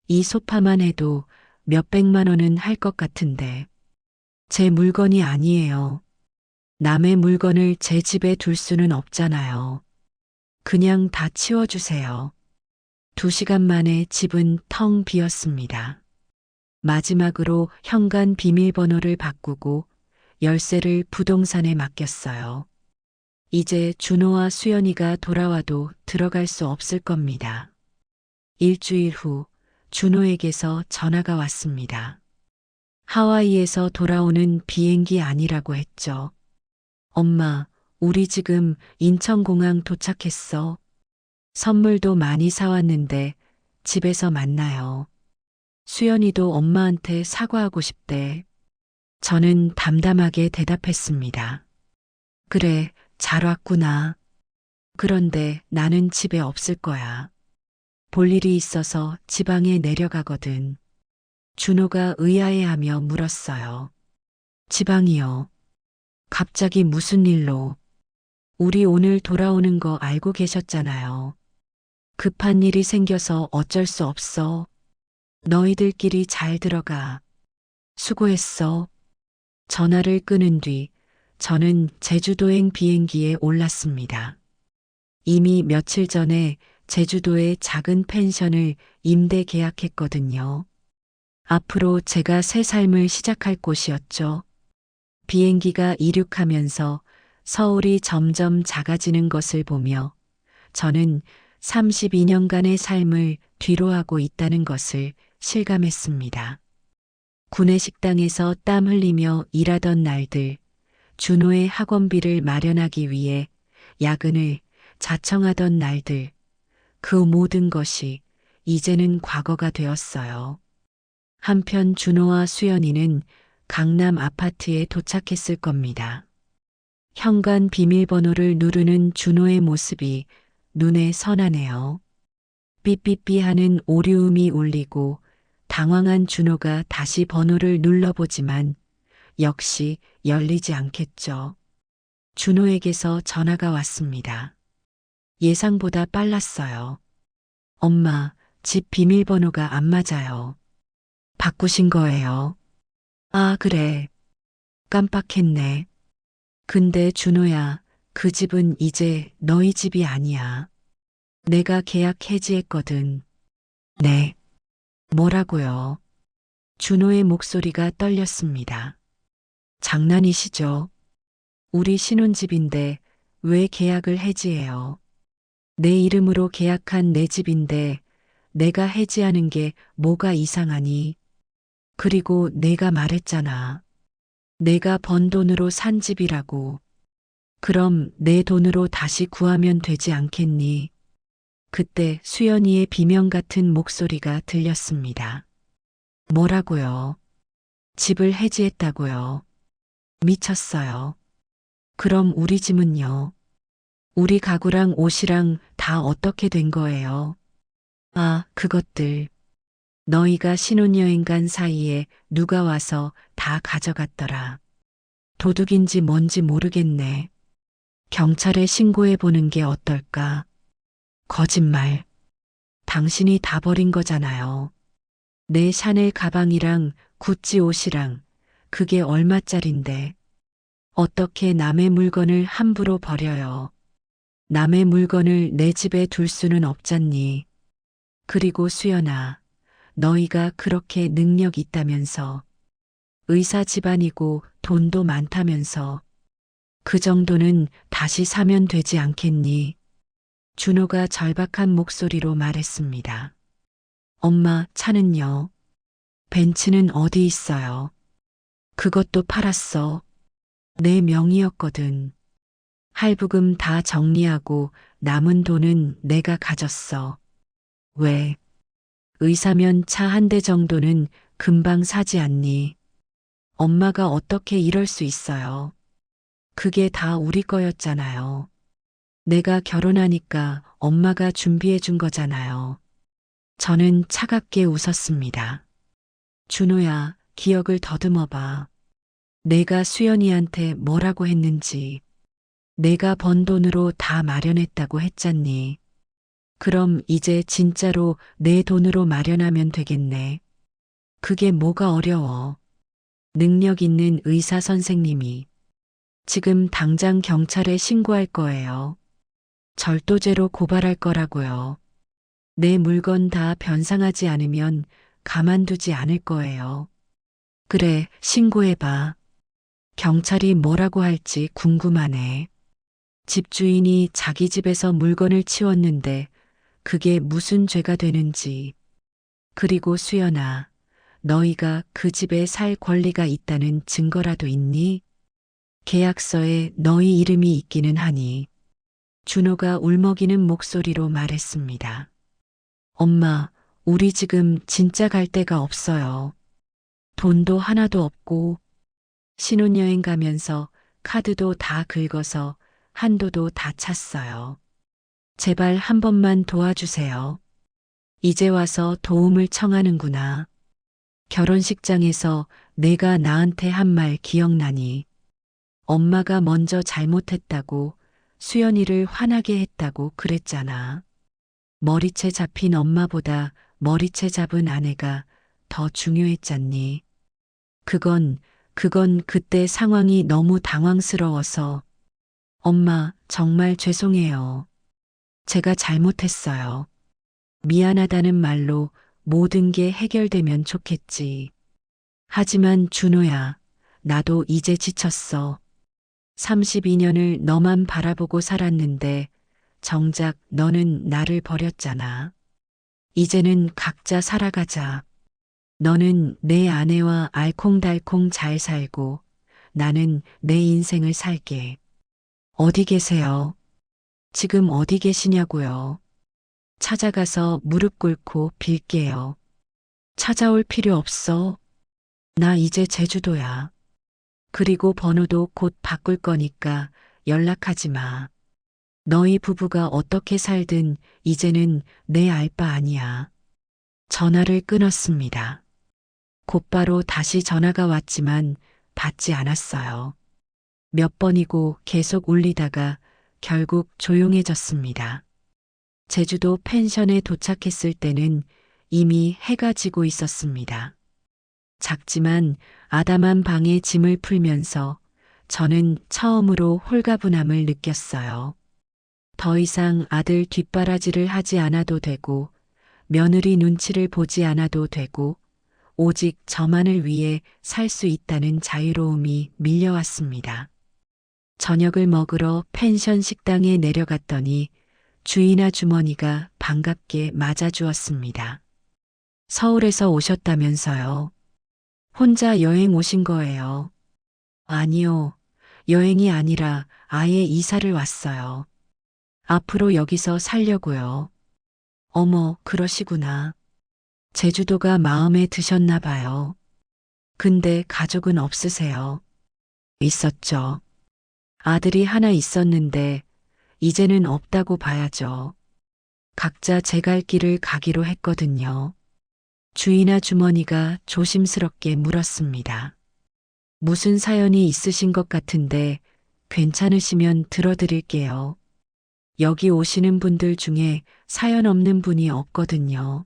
이 소파만 해도 몇백만 원은 할 것 같은데. 제 물건이 아니에요. 남의 물건을 제 집에 둘 수는 없잖아요. 그냥 다 치워주세요. 2시간 만에 집은 텅 비었습니다. 마지막으로 현관 비밀번호를 바꾸고 열쇠를 부동산에 맡겼어요. 이제 준호와 수연이가 돌아와도 들어갈 수 없을 겁니다. 일주일 후 준호에게서 전화가 왔습니다. 하와이에서 돌아오는 비행기 아니라고 했죠. 엄마, 우리 지금 인천공항 도착했어. 선물도 많이 사왔는데 집에서 만나요. 수연이도 엄마한테 사과하고 싶대. 저는 담담하게 대답했습니다. 그래, 잘 왔구나. 그런데 나는 집에 없을 거야. 볼 일이 있어서 지방에 내려가거든. 준호가 의아해하며 물었어요. 지방이요? 갑자기 무슨 일로? 우리 오늘 돌아오는 거 알고 계셨잖아요. 급한 일이 생겨서 어쩔 수 없어. 너희들끼리 잘 들어가. 수고했어. 전화를 끊은 뒤 저는 제주도행 비행기에 올랐습니다. 이미 며칠 전에 제주도에 작은 펜션을 임대 계약했거든요. 앞으로 제가 새 삶을 시작할 곳이었죠. 비행기가 이륙하면서 서울이 점점 작아지는 것을 보며 저는 32년간의 삶을 뒤로하고 있다는 것을 실감했습니다. 구내식당에서 땀 흘리며 일하던 날들, 준호의 학원비를 마련하기 위해 야근을 자청하던 날들, 그 모든 것이 이제는 과거가 되었어요. 한편 준호와 수연이는 강남 아파트에 도착했을 겁니다. 현관 비밀번호를 누르는 준호의 모습이 눈에 선하네요. 삐삐삐 하는 오류음이 울리고 당황한 준호가 다시 번호를 눌러보지만 역시 열리지 않겠죠. 준호에게서 전화가 왔습니다. 예상보다 빨랐어요. 엄마, 집 비밀번호가 안 맞아요. 바꾸신 거예요. 아, 그래. 깜빡했네. 근데 준호야, 그 집은 이제 너희 집이 아니야. 내가 계약 해지했거든. 네. 뭐라고요? 준호의 목소리가 떨렸습니다. 장난이시죠? 우리 신혼집인데 왜 계약을 해지해요? 내 이름으로 계약한 내 집인데 내가 해지하는 게 뭐가 이상하니? 그리고 내가 말했잖아. 내가 번 돈으로 산 집이라고. 그럼 내 돈으로 다시 구하면 되지 않겠니? 그때 수연이의 비명 같은 목소리가 들렸습니다. 뭐라고요? 집을 해지했다고요? 미쳤어요. 그럼 우리 집은요? 우리 가구랑 옷이랑 다 어떻게 된 거예요? 아, 그것들. 너희가 신혼여행 간 사이에 누가 와서 다 가져갔더라. 도둑인지 뭔지 모르겠네. 경찰에 신고해 보는 게 어떨까? 거짓말. 당신이 다 버린 거잖아요. 내 샤넬 가방이랑 구찌 옷이랑 그게 얼마짜린데. 어떻게 남의 물건을 함부로 버려요. 남의 물건을 내 집에 둘 수는 없잖니. 그리고 수연아, 너희가 그렇게 능력 있다면서. 의사 집안이고 돈도 많다면서. 그 정도는 다시 사면 되지 않겠니? 준호가 절박한 목소리로 말했습니다. 엄마, 차는요? 벤츠는 어디 있어요? 그것도 팔았어. 내 명의였거든. 할부금 다 정리하고 남은 돈은 내가 가졌어. 왜? 의사면 차 한 대 정도는 금방 사지 않니? 엄마가 어떻게 이럴 수 있어요? 그게 다 우리 거였잖아요. 내가 결혼하니까 엄마가 준비해 준 거잖아요. 저는 차갑게 웃었습니다. 준호야, 기억을 더듬어 봐. 내가 수연이한테 뭐라고 했는지. 내가 번 돈으로 다 마련했다고 했잖니. 그럼 이제 진짜로 내 돈으로 마련하면 되겠네. 그게 뭐가 어려워. 능력 있는 의사 선생님이. 지금 당장 경찰에 신고할 거예요. 절도죄로 고발할 거라고요. 내 물건 다 변상하지 않으면 가만두지 않을 거예요. 그래, 신고해봐. 경찰이 뭐라고 할지 궁금하네. 집주인이 자기 집에서 물건을 치웠는데 그게 무슨 죄가 되는지. 그리고 수연아, 너희가 그 집에 살 권리가 있다는 증거라도 있니? 계약서에 너희 이름이 있기는 하니. 준호가 울먹이는 목소리로 말했습니다. 엄마, 우리 지금 진짜 갈 데가 없어요. 돈도 하나도 없고, 신혼여행 가면서 카드도 다 긁어서 한도도 다 찼어요. 제발 한 번만 도와주세요. 이제 와서 도움을 청하는구나. 결혼식장에서 내가 나한테 한 말 기억나니? 엄마가 먼저 잘못했다고 수연이를 화나게 했다고 그랬잖아. 머리채 잡힌 엄마보다 머리채 잡은 아내가 더 중요했잖니. 그건 그때 상황이 너무 당황스러워서. 엄마, 정말 죄송해요. 제가 잘못했어요. 미안하다는 말로 모든 게 해결되면 좋겠지. 하지만 준호야, 나도 이제 지쳤어. 32년을 너만 바라보고 살았는데 정작 너는 나를 버렸잖아. 이제는 각자 살아가자. 너는 내 아내와 알콩달콩 잘 살고 나는 내 인생을 살게. 어디 계세요? 지금 어디 계시냐고요? 찾아가서 무릎 꿇고 빌게요. 찾아올 필요 없어. 나 이제 제주도야. 그리고 번호도 곧 바꿀 거니까 연락하지 마. 너희 부부가 어떻게 살든 이제는 내 알 바 아니야. 전화를 끊었습니다. 곧바로 다시 전화가 왔지만 받지 않았어요. 몇 번이고 계속 울리다가 결국 조용해졌습니다. 제주도 펜션에 도착했을 때는 이미 해가 지고 있었습니다. 작지만 아담한 방에 짐을 풀면서 저는 처음으로 홀가분함을 느꼈어요. 더 이상 아들 뒷바라지를 하지 않아도 되고, 며느리 눈치를 보지 않아도 되고, 오직 저만을 위해 살 수 있다는 자유로움이 밀려왔습니다. 저녁을 먹으러 펜션 식당에 내려갔더니 주인 아주머니가 반갑게 맞아주었습니다. 서울에서 오셨다면서요. 혼자 여행 오신 거예요. 아니요. 여행이 아니라 아예 이사를 왔어요. 앞으로 여기서 살려고요. 어머, 그러시구나. 제주도가 마음에 드셨나 봐요. 근데 가족은 없으세요? 있었죠. 아들이 하나 있었는데 이제는 없다고 봐야죠. 각자 제 갈 길을 가기로 했거든요. 주인 아주머니가 조심스럽게 물었습니다. 무슨 사연이 있으신 것 같은데 괜찮으시면 들어드릴게요. 여기 오시는 분들 중에 사연 없는 분이 없거든요.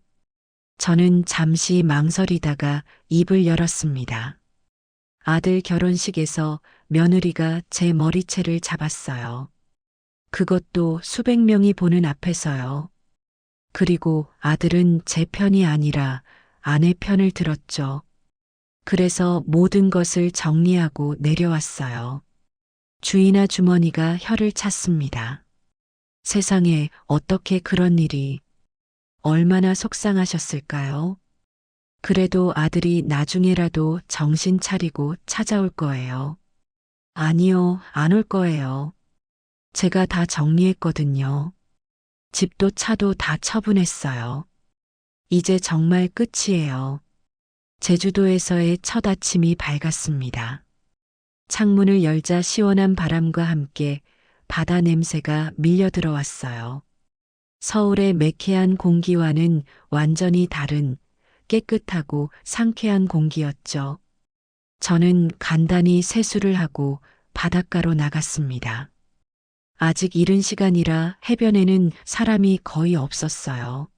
저는 잠시 망설이다가 입을 열었습니다. 아들 결혼식에서 며느리가 제 머리채를 잡았어요. 그것도 수백 명이 보는 앞에서요. 그리고 아들은 제 편이 아니라 아내 편을 들었죠. 그래서 모든 것을 정리하고 내려왔어요. 주인 아주머니가 혀를 찼습니다. 세상에 어떻게 그런 일이. 얼마나 속상하셨을까요? 그래도 아들이 나중에라도 정신 차리고 찾아올 거예요. 아니요, 안 올 거예요. 제가 다 정리했거든요. 집도 차도 다 처분했어요. 이제 정말 끝이에요. 제주도에서의 첫 아침이 밝았습니다. 창문을 열자 시원한 바람과 함께 바다 냄새가 밀려 들어왔어요. 서울의 매캐한 공기와는 완전히 다른 깨끗하고 상쾌한 공기였죠. 저는 간단히 세수를 하고 바닷가로 나갔습니다. 아직 이른 시간이라 해변에는 사람이 거의 없었어요.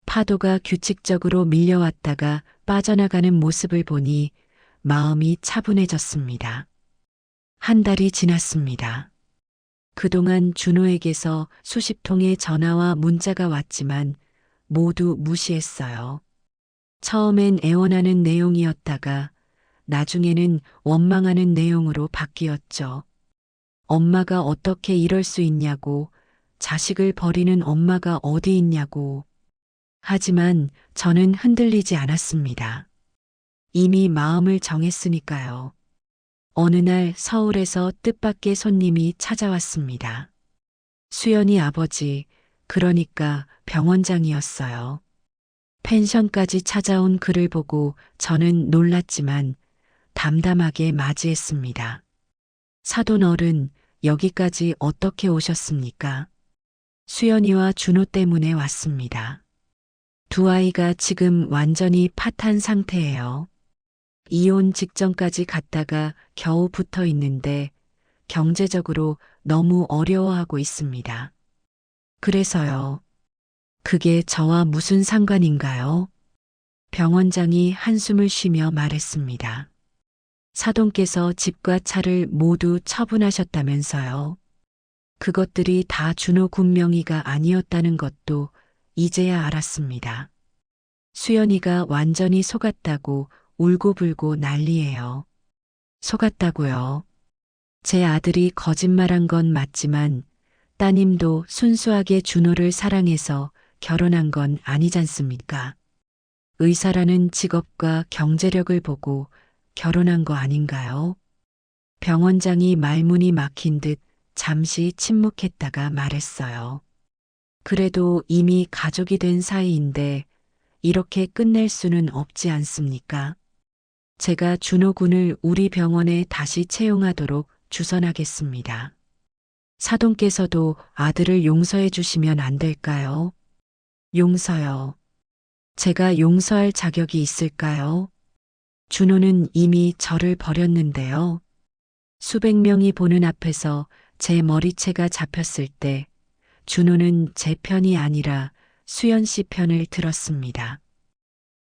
파도가 규칙적으로 밀려왔다가 빠져나가는 모습을 보니 마음이 차분해졌습니다. 한 달이 지났습니다. 그동안 준호에게서 수십 통의 전화와 문자가 왔지만 모두 무시했어요. 처음엔 애원하는 내용이었다가 나중에는 원망하는 내용으로 바뀌었죠. 엄마가 어떻게 이럴 수 있냐고, 자식을 버리는 엄마가 어디 있냐고. 하지만 저는 흔들리지 않았습니다. 이미 마음을 정했으니까요. 어느 날 서울에서 뜻밖의 손님이 찾아왔습니다. 수연이 아버지, 그러니까 병원장이었어요. 펜션까지 찾아온 그를 보고 저는 놀랐지만 담담하게 맞이했습니다. 사돈 어른, 여기까지 어떻게 오셨습니까? 수연이와 준호 때문에 왔습니다. 두 아이가 지금 완전히 파탄 상태예요. 이혼 직전까지 갔다가 겨우 붙어 있는데 경제적으로 너무 어려워하고 있습니다. 그래서요. 그게 저와 무슨 상관인가요? 병원장이 한숨을 쉬며 말했습니다. 사돈께서 집과 차를 모두 처분하셨다면서요. 그것들이 다 준호 군명의가 아니었다는 것도 이제야 알았습니다. 수연이가 완전히 속았다고 울고불고 난리예요. 속았다고요. 제 아들이 거짓말한 건 맞지만 따님도 순수하게 준호를 사랑해서 결혼한 건 아니잖습니까? 의사라는 직업과 경제력을 보고 결혼한 거 아닌가요? 병원장이 말문이 막힌 듯 잠시 침묵했다가 말했어요. 그래도 이미 가족이 된 사이인데 이렇게 끝낼 수는 없지 않습니까? 제가 준호 군을 우리 병원에 다시 채용하도록 주선하겠습니다. 사돈께서도 아들을 용서해 주시면 안 될까요? 용서요. 제가 용서할 자격이 있을까요? 준호는 이미 저를 버렸는데요. 수백 명이 보는 앞에서 제 머리채가 잡혔을 때 준호는 제 편이 아니라 수연 씨 편을 들었습니다.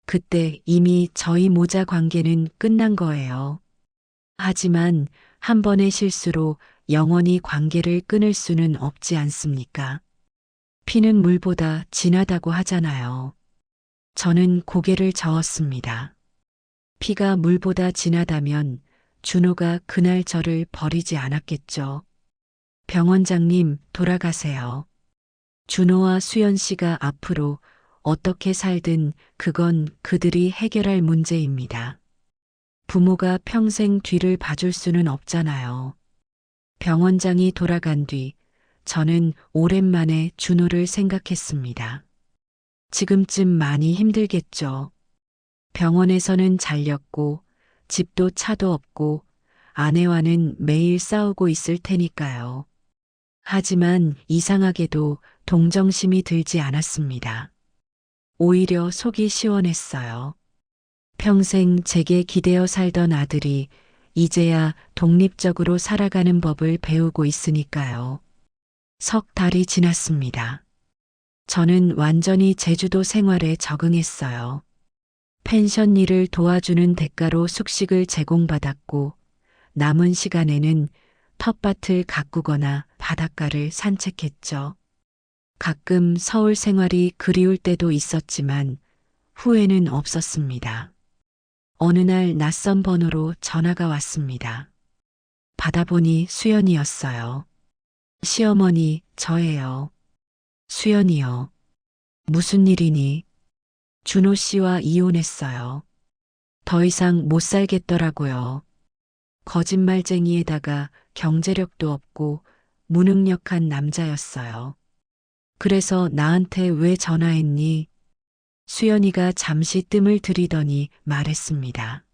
그때 이미 저희 모자 관계는 끝난 거예요. 하지만 한 번의 실수로 영원히 관계를 끊을 수는 없지 않습니까? 피는 물보다 진하다고 하잖아요. 저는 고개를 저었습니다. 피가 물보다 진하다면 준호가 그날 저를 버리지 않았겠죠. 병원장님, 돌아가세요. 준호와 수연 씨가 앞으로 어떻게 살든 그건 그들이 해결할 문제입니다. 부모가 평생 뒤를 봐줄 수는 없잖아요. 병원장이 돌아간 뒤 저는 오랜만에 준호를 생각했습니다. 지금쯤 많이 힘들겠죠. 병원에서는 잘렸고 집도 차도 없고 아내와는 매일 싸우고 있을 테니까요. 하지만 이상하게도 동정심이 들지 않았습니다. 오히려 속이 시원했어요. 평생 제게 기대어 살던 아들이 이제야 독립적으로 살아가는 법을 배우고 있으니까요. 석 달이 지났습니다. 저는 완전히 제주도 생활에 적응했어요. 펜션 일을 도와주는 대가로 숙식을 제공받았고 남은 시간에는 텃밭을 가꾸거나 바닷가를 산책했죠. 가끔 서울 생활이 그리울 때도 있었지만 후회는 없었습니다. 어느 날 낯선 번호로 전화가 왔습니다. 받아보니 수연이었어요. 시어머니, 저예요. 수연이요. 무슨 일이니? 준호 씨와 이혼했어요. 더 이상 못 살겠더라고요. 거짓말쟁이에다가 경제력도 없고 무능력한 남자였어요. 그래서 나한테 왜 전화했니? 수연이가 잠시 뜸을 들이더니 말했습니다.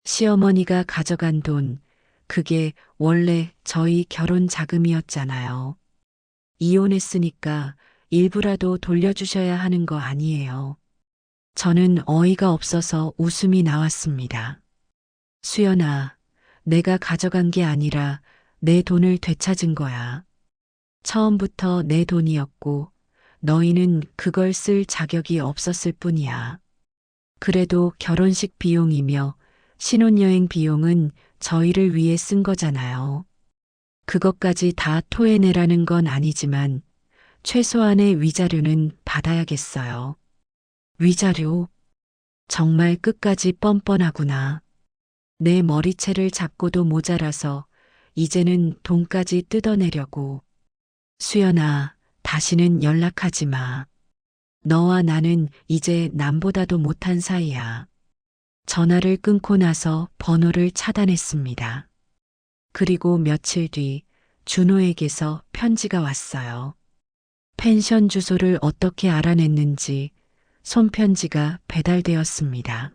시어머니가 가져간 돈, 그게 원래 저희 결혼 자금이었잖아요. 이혼했으니까 일부라도 돌려주셔야 하는 거 아니에요. 저는 어이가 없어서 웃음이 나왔습니다. 수연아, 내가 가져간 게 아니라 내 돈을 되찾은 거야. 처음부터 내 돈이었고 너희는 그걸 쓸 자격이 없었을 뿐이야. 그래도 결혼식 비용이며 신혼여행 비용은 저희를 위해 쓴 거잖아요. 그것까지 다 토해내라는 건 아니지만 최소한의 위자료는 받아야겠어요. 위자료? 정말 끝까지 뻔뻔하구나. 내 머리채를 잡고도 모자라서 이제는 돈까지 뜯어내려고. 수연아, 다시는 연락하지 마. 너와 나는 이제 남보다도 못한 사이야. 전화를 끊고 나서 번호를 차단했습니다. 그리고 며칠 뒤 준호에게서 편지가 왔어요. 펜션 주소를 어떻게 알아냈는지 손편지가 배달되었습니다.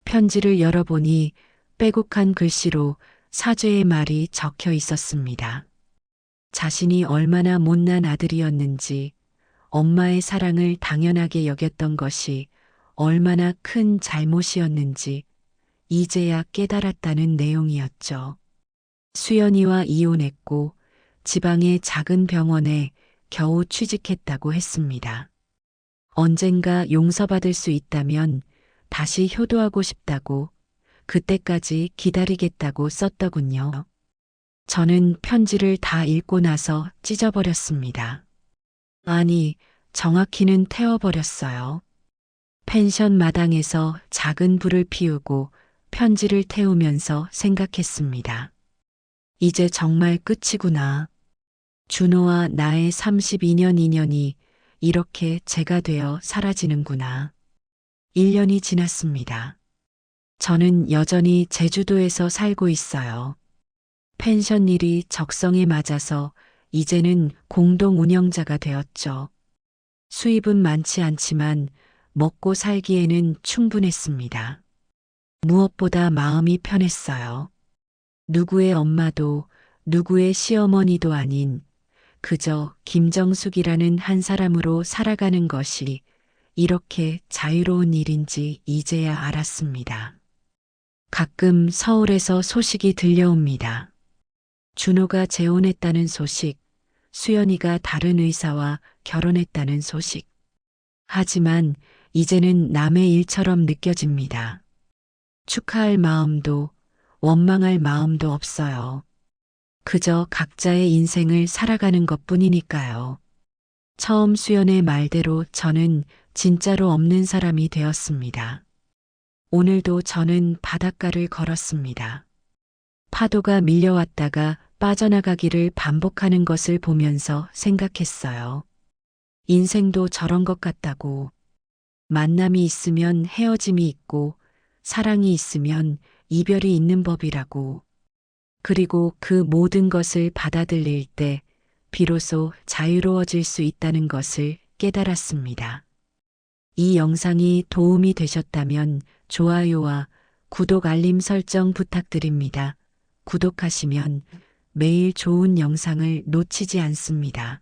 편지를 열어보니 빼곡한 글씨로 사죄의 말이 적혀 있었습니다. 자신이 얼마나 못난 아들이었는지, 엄마의 사랑을 당연하게 여겼던 것이 얼마나 큰 잘못이었는지 이제야 깨달았다는 내용이었죠. 수연이와 이혼했고 지방의 작은 병원에 겨우 취직했다고 했습니다. 언젠가 용서받을 수 있다면 다시 효도하고 싶다고, 그때까지 기다리겠다고 썼더군요. 저는 편지를 다 읽고 나서 찢어버렸습니다. 아니, 정확히는 태워버렸어요. 펜션 마당에서 작은 불을 피우고 편지를 태우면서 생각했습니다. 이제 정말 끝이구나. 준호와 나의 32년 인연이 이렇게 제가 되어 사라지는구나. 1년이 지났습니다. 저는 여전히 제주도에서 살고 있어요. 펜션 일이 적성에 맞아서 이제는 공동 운영자가 되었죠. 수입은 많지 않지만 먹고 살기에는 충분했습니다. 무엇보다 마음이 편했어요. 누구의 엄마도 누구의 시어머니도 아닌 그저 김정숙이라는 한 사람으로 살아가는 것이 이렇게 자유로운 일인지 이제야 알았습니다. 가끔 서울에서 소식이 들려옵니다. 준호가 재혼했다는 소식, 수연이가 다른 의사와 결혼했다는 소식. 하지만 이제는 남의 일처럼 느껴집니다. 축하할 마음도 원망할 마음도 없어요. 그저 각자의 인생을 살아가는 것뿐이니까요. 처음 수연의 말대로 저는 진짜로 없는 사람이 되었습니다. 오늘도 저는 바닷가를 걸었습니다. 파도가 밀려왔다가 빠져나가기를 반복하는 것을 보면서 생각했어요. 인생도 저런 것 같다고. 만남이 있으면 헤어짐이 있고, 사랑이 있으면 이별이 있는 법이라고. 그리고 그 모든 것을 받아들일 때 비로소 자유로워질 수 있다는 것을 깨달았습니다. 이 영상이 도움이 되셨다면 좋아요와 구독 알림 설정 부탁드립니다. 구독하시면 매일 좋은 영상을 놓치지 않습니다.